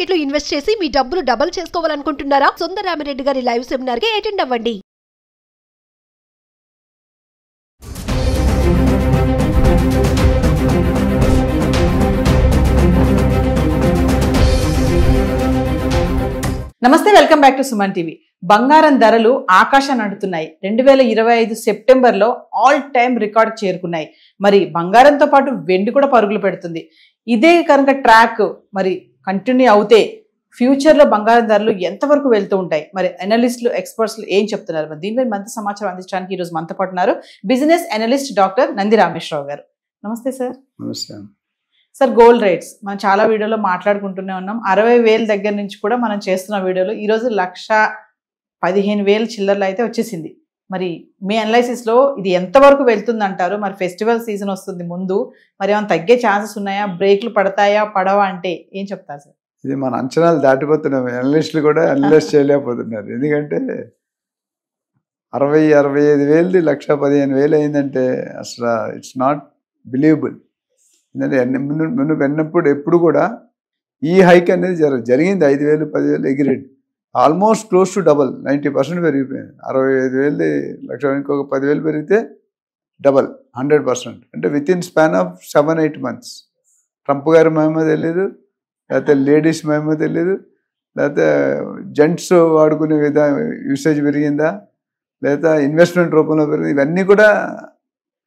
Market లో invest చేసి మీ డబ్బులు డబుల్ చేసుకోవాలనుకుంటున్నారా? సుందరరామిరెడ్డి గారి లైవ్ సెమినార్ కి అటెండ్ అవ్వండి. నమస్తే, welcome back to Suman TV. బంగారం ధరలు ఆకాశాన్ని అంటున్నాయి. 2025 సెప్టెంబర్లో ఆల్ టైమ్ రికార్డ్ చేరుకున్నాయి. మరి బంగారంతో పాటు వెండి కూడా పరుగులు పెడుతుంది. ఇదే కనుక ట్రాక్ మరి కంటిన్యూ అవుతే ఫ్యూచర్లో బంగారం ధరలు ఎంతవరకు వెళ్తూ ఉంటాయి? మరి అనలిస్టులు, ఎక్స్పర్ట్స్లు ఏం చెప్తున్నారు? మరి దీనిపై మరింత సమాచారం అందించడానికి ఈరోజు మనతో పాటు ఉన్నారు business analyst doctor Nandi Rameshwar Rao గారు. నమస్తే సార్. నమస్తే సార్, గోల్డ్ రేట్స్ మనం చాలా వీడియోలో మాట్లాడుకుంటూనే ఉన్నాం. 60,000 దగ్గర నుంచి కూడా మనం చేస్తున్న వీడియోలో ఈరోజు 1,15,000 చిల్లర్లు అయితే వచ్చేసింది. మరి మీ అనాలిసిస్లో ఇది ఎంతవరకు వెళ్తుంది అంటారు? మరి ఫెస్టివల్ సీజన్ వస్తుంది ముందు, మరి ఏమైనా తగ్గే ఛాన్సెస్ ఉన్నాయా? బ్రేక్లు పడతాయా, పడవా అంటే ఏం చెప్తారు సార్? ఇది మన అంచనాలు దాటిపోతున్నాం. అనలిస్టులు కూడా అనలైజ్ చేయలేకపోతున్నారు. ఎందుకంటే 60,000-65,000 1,15,000 అయిందంటే అసలు ఇట్స్ నాట్ బిలీవబుల్. ఎందుకంటే ముందు విన్నప్పుడు ఎప్పుడు కూడా ఈ హైక్ అనేది జరిగింది. 5,000, 10,000 ఎగిరేది ఆల్మోస్ట్ క్లోజ్ టు డబల్, 90% పెరిగిపోయింది. 65,000 లక్ష ఇంకొక 10,000 పెరిగితే డబల్, 100%. అంటే with in span of 7-8 months. Trump గారి మహిమ తెలియదు, లేకపోతే లేడీస్ మహిమ తెలియదు, లేకపోతే జెంట్స్ వాడుకునే యూసేజ్ పెరిగిందా, లేదా ఇన్వెస్ట్మెంట్ రూపంలో పెరిగింది. ఇవన్నీ కూడా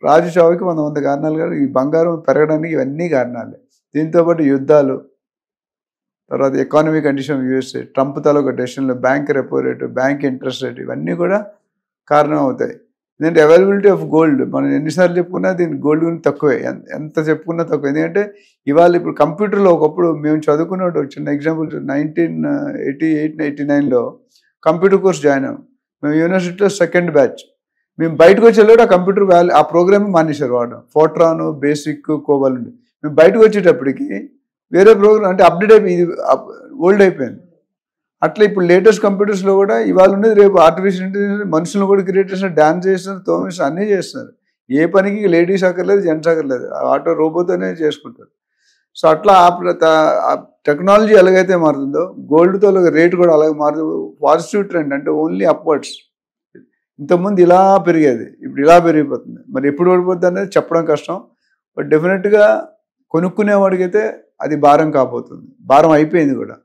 రాజు చావుకి 100 కారణాలు కాదు. ఈ బంగారం పెరగడానికి ఇవన్నీ కారణాలే. దీంతోపాటు యుద్ధాలు, తర్వాత ఎకానమీ కండిషన్ యూఎస్ఏ, ట్రంప్ తాలూకా డెసిషన్లు, bank repo rate, bank interest rate, ఇవన్నీ కూడా కారణం అవుతాయి. ఎందుకంటే అవైలబిలిటీ ఆఫ్ గోల్డ్ మనం ఎన్నిసార్లు చెప్పుకున్నా దీని గోల్డ్ గురించి తక్కువే, ఎంత చెప్పుకున్నా తక్కువ. ఎందుకంటే ఇవాళ ఇప్పుడు కంప్యూటర్లో ఒకప్పుడు మేము చదువుకున్నట్టు చిన్న ఎగ్జాంపుల్ 1988-89లో కంప్యూటర్ కోర్స్ జాయిన్ అయ్యాం. మేము యూనివర్సిటీలో సెకండ్ బ్యాచ్. మేము బయటకు వచ్చేటప్పుడు ఆ కంప్యూటర్ ఆ ప్రోగ్రామ్ మానేశారు వాడడం. ఫోర్ట్రాన్, బేసిక్, కోబల్ ఉండి. మేము బయటకు వచ్చేటప్పటికి వేరే ప్రోగ్రామ్ అంటే అప్డేట్ అయిపోయి ఓల్డ్ అయిపోయింది. అట్లా ఇప్పుడు లేటెస్ట్ కంప్యూటర్స్లో కూడా ఇవాళ ఉండేది రేపు ఆర్టిఫిషియల్ ఇంటెలిజెన్స్ మనుషులను కూడా క్రియేట్ చేస్తున్నారు, డాన్స్ చేస్తున్నారు, తోమేస్తున్నారు, అన్నీ చేస్తున్నారు. ఏ పనికి లేడీస్ అక్కర్లేదు, జెంట్స్ అక్కర్లేదు, ఆటో రోబోతోనే చేసుకుంటారు. సో అట్లా టెక్నాలజీ ఎలాగైతే మారుతుందో గోల్డ్తో రేటు కూడా అలాగే మారుతుంది. పాజిటివ్ ట్రెండ్ అంటే ఓన్లీ అప్వర్డ్స్. ఇంతకుముందు ఇలా పెరిగేది, ఇప్పుడు ఇలా పెరిగిపోతుంది. మరి ఎప్పుడు పడిపోతుంది అనేది చెప్పడం కష్టం. బట్ డెఫినెట్గా కొనుక్కునేవాడికైతే అది భారం కాబోతుంది. భారం అయిపోయింది కూడా.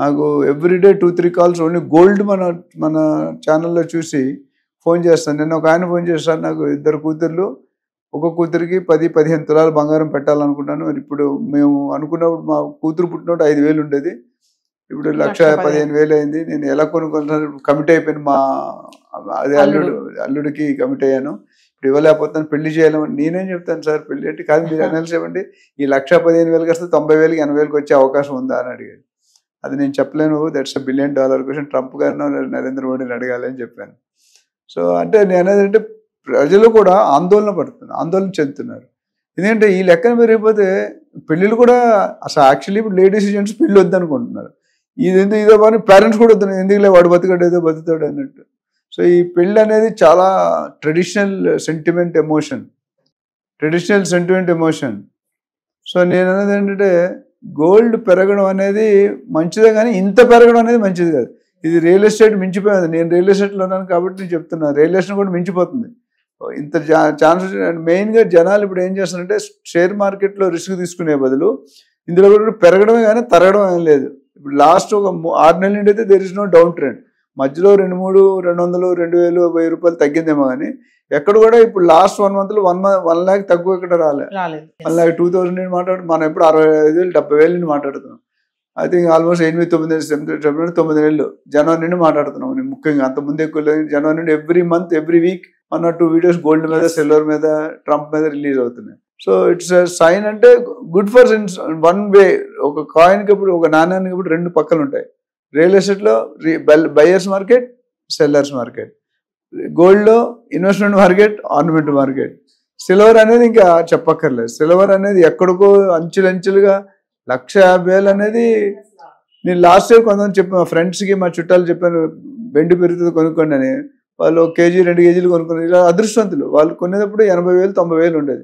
నాకు ఎవ్రీడే 2-3 calls ఓన్లీ గోల్డ్ మన ఛానల్లో చూసి ఫోన్ చేస్తాను. నిన్న ఒక ఆయన ఫోన్ చేస్తాను, నాకు 2 కూతుర్లు, ఒక కూతురికి 10-15 తులాలు బంగారం పెట్టాలనుకుంటాను. మరి ఇప్పుడు మేము అనుకున్నప్పుడు మా కూతురు పుట్టినప్పుడు 5,000 ఉండేది, ఇప్పుడు 1,15,000 అయింది. నేను ఎలా కొనుక్కుంటున్నాను, కమిట్ అయిపోయాను. మా అదే అల్లుడికి కమిట్ అయ్యాను. ఇప్పుడు ఇవ్వలేకపోతాను, పెళ్లి చేయాలని. నేనేం చెప్తాను సార్, పెళ్లి అంటే కాదు, మీరు అనాలిసిస్ ఇవ్వండి. ఈ 1,15,000 వస్తే 90,000, 80,000 వచ్చే అవకాశం ఉందా అని అడిగాడు. అది నేను చెప్పలేను, దట్స్ $1 billion క్వశ్చన్. ట్రంప్ గారినో నరేంద్ర మోడీని అడగాలి అని చెప్పాను. సో అంటే నేను అనేది అంటే ప్రజలు కూడా ఆందోళన చెందుతున్నారు. ఎందుకంటే ఈ లెక్కన పెరిగిపోతే పెళ్ళిళ్ళు కూడా అసలు యాక్చువల్లీ ఇప్పుడు లేడీస్ జెంట్స్ పెళ్ళి వద్దనుకుంటున్నారు. ఇదో పని పేరెంట్స్ కూడా వద్దు, ఎందుకులే వాడు బతుకాడు ఏదో బతుకుతాడు అన్నట్టు. సో ఈ పెళ్ళి అనేది చాలా ట్రెడిషనల్ సెంటిమెంట్ ఎమోషన్. సో నేను అనేది ఏంటంటే గోల్డ్ పెరగడం అనేది మంచిదే, కానీ ఇంత పెరగడం అనేది మంచిది కాదు. ఇది రియల్ ఎస్టేట్ మించిపోయింది. నేను రియల్ ఎస్టేట్లో ఉన్నాను కాబట్టి నేను చెప్తున్నాను, రియల్ ఎస్టేట్ కూడా మించిపోతుంది. ఇంత ఛాన్సెస్. మెయిన్గా జనాలు ఇప్పుడు ఏం చేస్తున్నారంటే షేర్ మార్కెట్లో రిస్క్ తీసుకునే బదులు ఇందులో కూడా పెరగడమే కానీ తరగడం ఏం లేదు. ఇప్పుడు లాస్ట్ ఒక 6 నెలల నుండి అయితే there is no down trend. మధ్యలో 200, 2,000, 1,000 తగ్గిందేమో కానీ ఎక్కడ కూడా ఇప్పుడు లాస్ట్ 1 monthలో 1 lakh తక్కువ ఎక్కడ రాలేదు. 1,02,000 నుండి మాట్లాడు, మనం ఎప్పుడు 65,000, 70,000 నుండి మాట్లాడుతున్నాం. ఐ థింక్ ఆల్మోస్ట్ 8-9 నెలలు జనవరి నుండి మాట్లాడుతున్నాం. ముఖ్యంగా అంతకుముందు ఎక్కువ లేదు. జనవరి నుండి every month, every week 1 or 2 videos gold మీద, సిల్వర్ మీద, ట్రంప్ మీద రిలీజ్ అవుతున్నాయి. సో ఇట్స్ సైన్ అంటే గుడ్ ఫర్ వన్ వే. ఒక కాయిన్కి ఇప్పుడు, ఒక నాణ్యానికి ఇప్పుడు 2 పక్కలు ఉంటాయి. రియల్ ఎస్టేట్లో బయర్స్ మార్కెట్, సెల్లర్స్ మార్కెట్. గోల్డ్లో investment market, ornament market. Silver అనేది ఇంకా చెప్పక్కర్లేదు. సిల్వర్ అనేది ఎక్కడికో అంచులుగా 1,50,000 అనేది నేను లాస్ట్ ఇయర్ కొంతమంది చెప్పాను, మా ఫ్రెండ్స్కి, మా చుట్టాలు చెప్పాను, వెండి పెరుగుతుంది కొనుక్కోండి అని. వాళ్ళు 1 kg 2 kg కొనుక్కున్నారు. ఇలా అదృష్టవంతులు. వాళ్ళు కొనేటప్పుడు 80,000, 90,000 ఉండేది.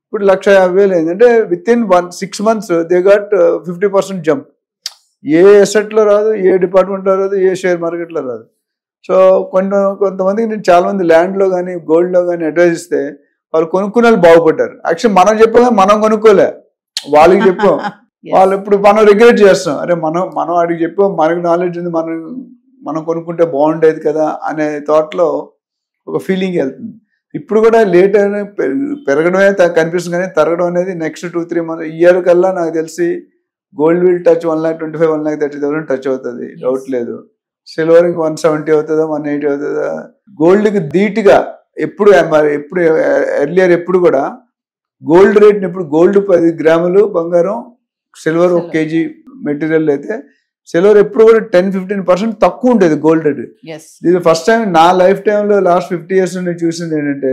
ఇప్పుడు 1,50,000 అయింది. అంటే within 6 months they got 50% jump. ఏ అసెట్లో రాదు, ఏ డిపార్ట్మెంట్లో రాదు, ఏ షేర్ మార్కెట్లో రాదు. సో కొంతమందికి నేను చాలా మంది ల్యాండ్లో కానీ గోల్డ్లో కానీ అడ్వైజ్ ఇస్తే వాళ్ళు కొనుక్కునే వాళ్ళు బాగుపడ్డారు. యాక్చువల్లీ మనం చెప్పగా మనం కొనుక్కోలే, వాళ్ళకి చెప్పాం. వాళ్ళు ఇప్పుడు మనం రిగ్రెట్ చేస్తాం, అరే మనం వాడికి చెప్పాం, మనకి నాలెడ్జ్ ఉంది, మనం కొనుక్కుంటే బాగుండేది కదా అనే థాట్లో ఒక ఫీలింగ్ వెళ్తుంది. ఇప్పుడు కూడా లేట్ అయినా పెరగడమే కనిపిస్తుంది, కానీ తరగడం అనేది నెక్స్ట్ 2-3 months ఇయర్ కల్లా నాకు తెలిసి గోల్డ్ విల్ టచ్ 1,25,000 1,30,000 టచ్ అవుతుంది, డౌట్ లేదు. సిల్వర్కి 170 అవుతుందా, 180 అవుతుందా. గోల్డ్కి ధీటుగా ఎప్పుడు ఎర్లియర్ ఎప్పుడు కూడా గోల్డ్ రేట్ని ఇప్పుడు గోల్డ్ 10 గ్రాములు బంగారం, సిల్వర్ 1 kg మెటీరియల్ అయితే సిల్వర్ ఎప్పుడు కూడా 10-15% తక్కువ ఉండేది గోల్డ్ రేట్. ఇది ఫస్ట్ టైం నా లైఫ్ టైంలో లాస్ట్ 50 years నేను చూసింది ఏంటంటే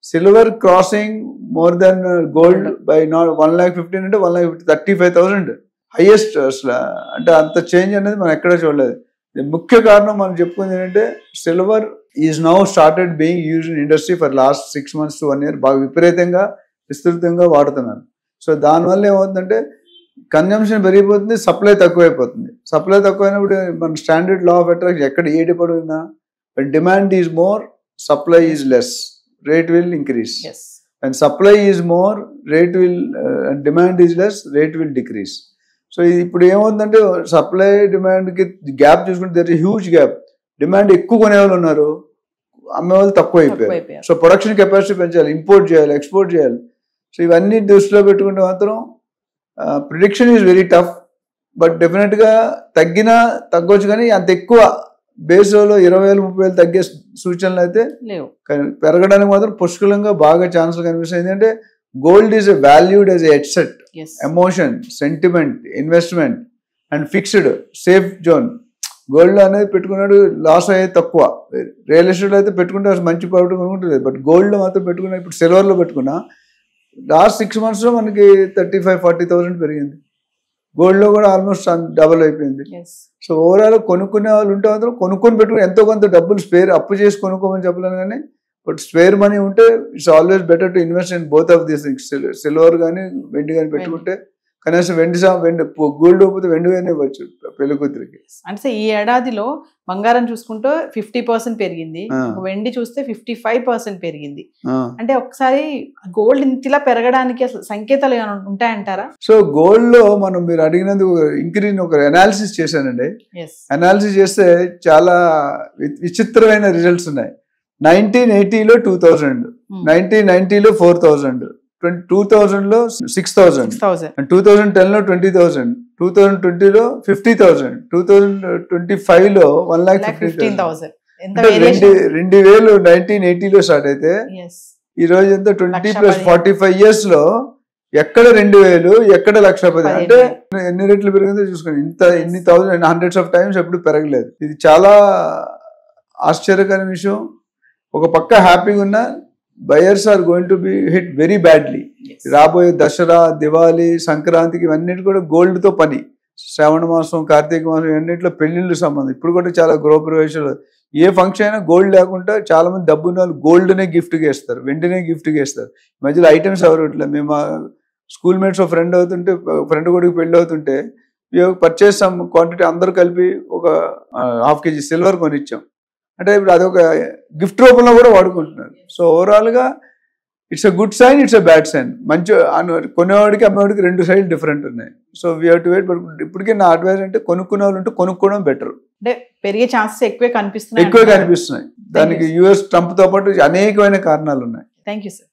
silver crossing more than gold by not 1,15,000 అంటే 1,35,000 హైయెస్ట్ అసలు. అంటే అంత చేంజ్ అనేది మనం ఎక్కడ చూడలేదు. ముఖ్య కారణం మనం చెప్పుకుంది ఏంటంటే silver is now started being used in industry for last 6 months to 1 year బాగా విపరీతంగా విస్తృతంగా వాడుతున్నారు. సో దానివల్ల ఏమవుతుందంటే కన్జంప్షన్ పెరిగిపోతుంది, సప్లై తక్కువైపోతుంది. సప్లై తక్కువైనప్పుడు మన స్టాండర్డ్ లా ఆఫ్ అట్రాక్షన్ ఎక్కడ ఏటి పడుతున్నా demand is more, supply is less, rate will increase. And supply is more, rate will demand is less, rate will decrease. So ఇప్పుడు ఏమవుతుందంటే సప్లై డిమాండ్కి గ్యాప్ చూసుకుంటే there is huge gap. Demand ఎక్కువ కొనేవాళ్ళు ఉన్నారు, అమ్మేవాళ్ళు తక్కువ అయిపోయారు. సో ప్రొడక్షన్ కెపాసిటీ పెంచాలి, ఇంపోర్ట్ చేయాలి, ఎక్స్పోర్ట్ చేయాలి. సో ఇవన్నీ దృష్టిలో పెట్టుకుంటే మాత్రం prediction is very tough. But డెఫినెట్గా తగ్గొచ్చు, కానీ అంత ఎక్కువ బేస్లో 20,000-30,000 తగ్గే సూచనలు అయితే లేవు. కానీ పెరగడానికి మాత్రం పుష్కలంగా బాగా ఛాన్సులు కనిపిస్తాయి. ఎందుకంటే gold is valued as a asset, emotion, sentiment, investment and fixed safe zone. Gold అనేది పెట్టుకున్నాడు లాస్ అయ్యేది తక్కువ. రియల్ ఎస్టేట్ అయితే పెట్టుకుంటే మంచి ప్రాఫిట్ కొనుక్కుంటుంది. బట్ గోల్డ్లో మాత్రం పెట్టుకున్నా, ఇప్పుడు సిల్వర్లో పెట్టుకున్నా లాస్ట్ 6 months మనకి 35,000-40,000 పెరిగింది. గోల్డ్లో కూడా ఆల్మోస్ట్ డబుల్ అయిపోయింది. సో ఓవరాల్ కొనుక్కునే వాళ్ళు ఉంటే మాత్రం కొనుక్కొని పెట్టుకుని ఎంతో కొంత డబ్బులు స్పేర్ అప్పు చేసి కొనుక్కోమని చెప్పలేను, కానీ బట్ స్పేర్ మనీ ఉంటే it's always better to invest in both of these things. Silver కానీ వెండి కానీ పెట్టుకుంటే కనీసం వెండి గోల్డ్ పోతే వెండి కానీ ఇవ్వచ్చు పెళ్లి కూతురికి. అంటే ఈ ఏడాదిలో బంగారం చూసుకుంటే 50% పెరిగింది, వెండి చూస్తే 55% పెరిగింది. అంటే ఒకసారి గోల్డ్ ఇంతలా పెరగడానికి అసలు సంకేతాలు ఏమైనా ఉంటాయంటారా? సో గోల్డ్ లో మీరు అడిగినందుకు ఇంక్రీజ్ ఒక అనాలిసిస్ చేశానండి. అనాలిసిస్ చేస్తే చాలా విచిత్రమైన రిజల్ట్స్ ఉన్నాయి. 1980లో 2,000, 1990లో 4,000, 2000లో 6,000, 2010లో 20,000, 2020లో 50,000, 2025లో 1,15,000. 2,000 1980లో స్టార్ట్ అయితే ఈ రోజు ఎంత 20+45 years లో ఎక్కడ 2,000 ఎక్కడ 1,10,000 అంటే ఎన్ని రెట్లు పెరిగిందో చూసుకోండి. ఎన్ని థౌసండ్ హండ్రెడ్స్ ఆఫ్ టైమ్స్ ఎప్పుడు పెరగలేదు. ఇది చాలా ఆశ్చర్యకరమైన విషయం. ఒక పక్క హ్యాపీగా ఉన్న buyers are going to be hit very badly. రాబోయే దసరా, దివాళీ, సంక్రాంతికి ఇవన్నిటి కూడా గోల్డ్ తో పని. శ్రావణ మాసం, కార్తీక మాసం ఇవన్నింటిలో పెళ్లిళ్ళు సంబంధం. ఇప్పుడు కూడా చాలా గృహప్రవేశాలు, ఏ ఫంక్షన్ అయినా గోల్డ్ లేకుండా చాలా మంది డబ్బున్న వాళ్ళు గోల్డ్నే గిఫ్ట్గా ఇస్తారు, వెంటనే గిఫ్ట్గా ఇస్తారు. మధ్యలో ఐటమ్స్ ఎవరు ఇట్లా. మేము స్కూల్ మేట్స్ ఫ్రెండ్ కొడుకు పెళ్లి అవుతుంటే పర్చేస్ సమ్ క్వాంటిటీ అందరూ కలిపి ఒక 1/2 kg సిల్వర్ కొనిచ్చాం. అంటే ఇప్పుడు అదొక గిఫ్ట్ రూపంలో కూడా వాడుకుంటున్నారు. సో ఓవరాల్గా it's a good sign, it's a bad sign. మంచి కొనేవాడికి అమ్మేవాడికి 2 సైడ్ డిఫరెంట్ ఉన్నాయి. So we have to wait. ఇప్పటికీ నా అడ్వైస్ అంటే కొనుక్కునే వాళ్ళు ఉంటే కొనుక్కోవడం బెటర్. అంటే పెరిగే ఛాన్సెస్ ఎక్కువే కనిపిస్తున్నాయి. దానికి US ట్రంప్ తో పాటు అనేకమైన కారణాలు ఉన్నాయి. Thank you sir.